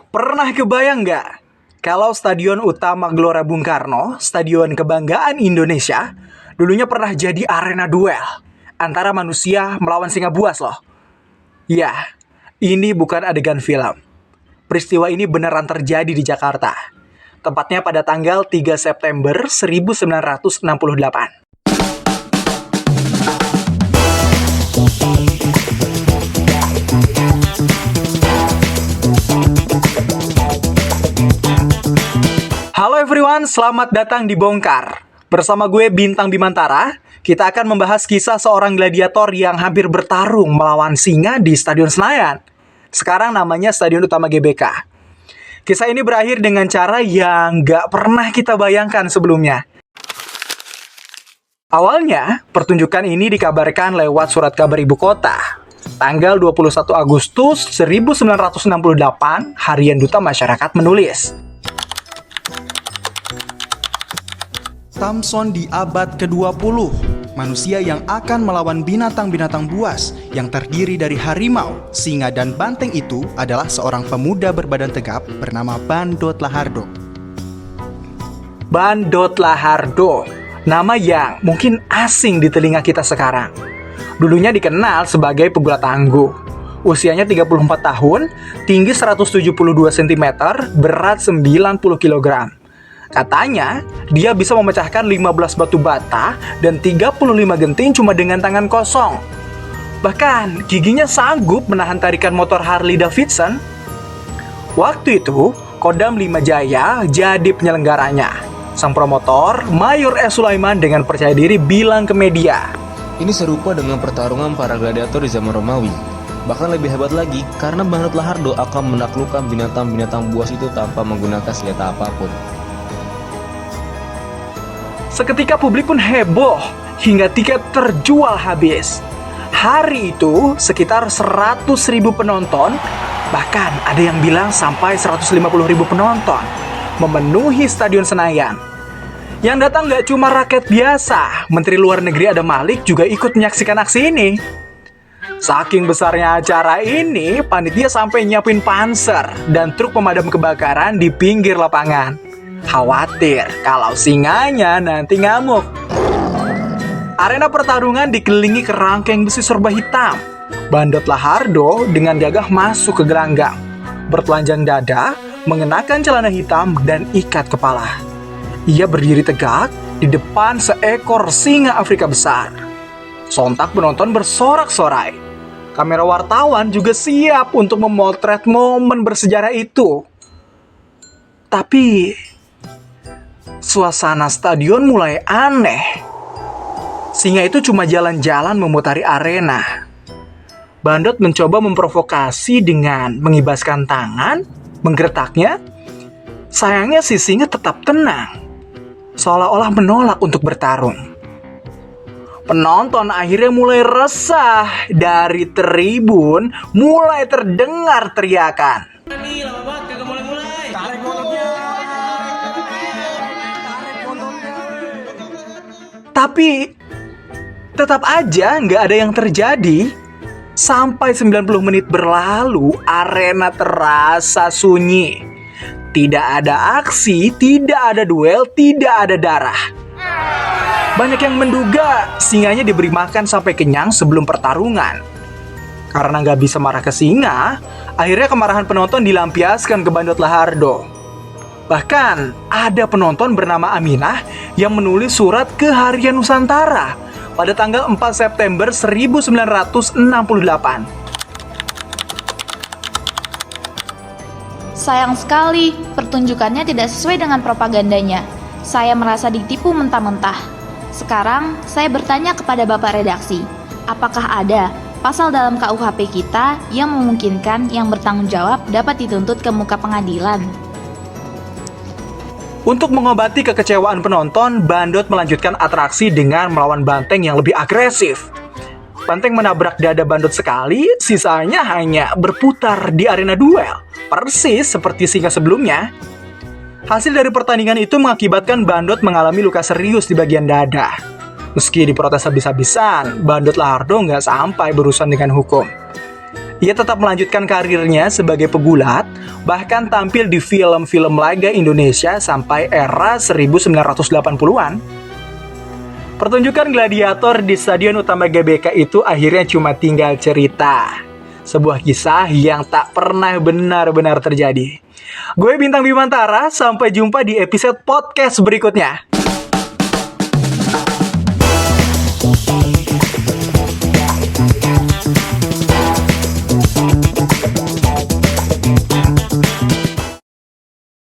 Pernah kebayang nggak kalau Stadion Utama Gelora Bung Karno, Stadion Kebanggaan Indonesia, dulunya pernah jadi arena duel antara manusia melawan singa buas loh. Ya, ini bukan adegan film. Peristiwa ini beneran terjadi di Jakarta. Tepatnya pada tanggal 3 September 1968. Halo everyone, selamat datang di Bongkar. Bersama gue Bintang Bimantara, kita akan membahas kisah seorang gladiator yang hampir bertarung melawan singa di Stadion Senayan. Sekarang namanya Stadion Utama GBK. Kisah ini berakhir dengan cara yang gak pernah kita bayangkan sebelumnya. Awalnya, pertunjukan ini dikabarkan lewat surat kabar ibu kota. Tanggal 21 Agustus 1968, Harian Duta Masyarakat menulis, Samson di abad ke-20, manusia yang akan melawan binatang-binatang buas yang terdiri dari harimau, singa, dan banteng itu adalah seorang pemuda berbadan tegap bernama Bandot Lahardo. Bandot Lahardo, nama yang mungkin asing di telinga kita sekarang. Dulunya dikenal sebagai pegulat tangguh. Usianya 34 tahun, tinggi 172 cm, berat 90 kg. Katanya, dia bisa memecahkan 15 batu bata dan 35 genting cuma dengan tangan kosong. Bahkan, giginya sanggup menahan tarikan motor Harley Davidson. Waktu itu, Kodam 5 Jaya jadi penyelenggaranya. Sang promotor, Mayor S. Sulaiman dengan percaya diri bilang ke media, ini serupa dengan pertarungan para gladiator di zaman Romawi. Bahkan lebih hebat lagi, karena Bandot Lahardo akan menaklukkan binatang-binatang buas itu tanpa menggunakan senjata apapun. Seketika publik pun heboh hingga tiket terjual habis. Hari itu sekitar 100.000 penonton, bahkan ada yang bilang sampai 150.000 penonton memenuhi Stadion Senayan. Yang datang gak cuma rakyat biasa, Menteri Luar Negeri Adam Malik juga ikut menyaksikan aksi ini. Saking besarnya acara ini, panitia sampai nyiapin panser dan truk pemadam kebakaran di pinggir lapangan. Khawatir kalau singanya nanti ngamuk. Arena pertarungan dikelilingi kerangkeng besi serba hitam. Bandot Lahardo dengan gagah masuk ke gelanggang, bertelanjang dada, mengenakan celana hitam dan ikat kepala. Ia berdiri tegak di depan seekor singa Afrika besar. Sontak penonton bersorak-sorai. Kamera wartawan juga siap untuk memotret momen bersejarah itu. Tapi suasana stadion mulai aneh. Singa itu cuma jalan-jalan memutari arena. Bandot mencoba memprovokasi dengan mengibaskan tangan, menggertaknya. Sayangnya si singa tetap tenang, seolah-olah menolak untuk bertarung. Penonton akhirnya mulai resah. Dari tribun mulai terdengar teriakan, tapi tetap aja nggak ada yang terjadi. Sampai 90 menit berlalu, arena terasa sunyi. Tidak ada aksi, tidak ada duel, tidak ada darah. Banyak yang menduga singanya diberi makan sampai kenyang sebelum pertarungan. Karena nggak bisa marah ke singa, akhirnya kemarahan penonton dilampiaskan ke Bandot Lahardo. Bahkan ada penonton bernama Aminah yang menulis surat ke Harian Nusantara pada tanggal 4 September 1968. Sayang sekali, pertunjukannya tidak sesuai dengan propagandanya. Saya merasa ditipu mentah-mentah. Sekarang, saya bertanya kepada Bapak Redaksi, apakah ada pasal dalam KUHP kita yang memungkinkan yang bertanggung jawab dapat dituntut ke muka pengadilan? Untuk mengobati kekecewaan penonton, Bandot melanjutkan atraksi dengan melawan banteng yang lebih agresif. Banteng menabrak dada Bandot sekali, sisanya hanya berputar di arena duel, persis seperti singa sebelumnya. Hasil dari pertandingan itu mengakibatkan Bandot mengalami luka serius di bagian dada. Meski diprotes habis-habisan, Bandot Lahardo nggak sampai berurusan dengan hukum. Ia tetap melanjutkan karirnya sebagai pegulat, bahkan tampil di film-film laga Indonesia sampai era 1980-an. Pertunjukan gladiator di Stadion Utama GBK itu akhirnya cuma tinggal cerita. Sebuah kisah yang tak pernah benar-benar terjadi. Gue Bintang Bimantara, sampai jumpa di episode podcast berikutnya.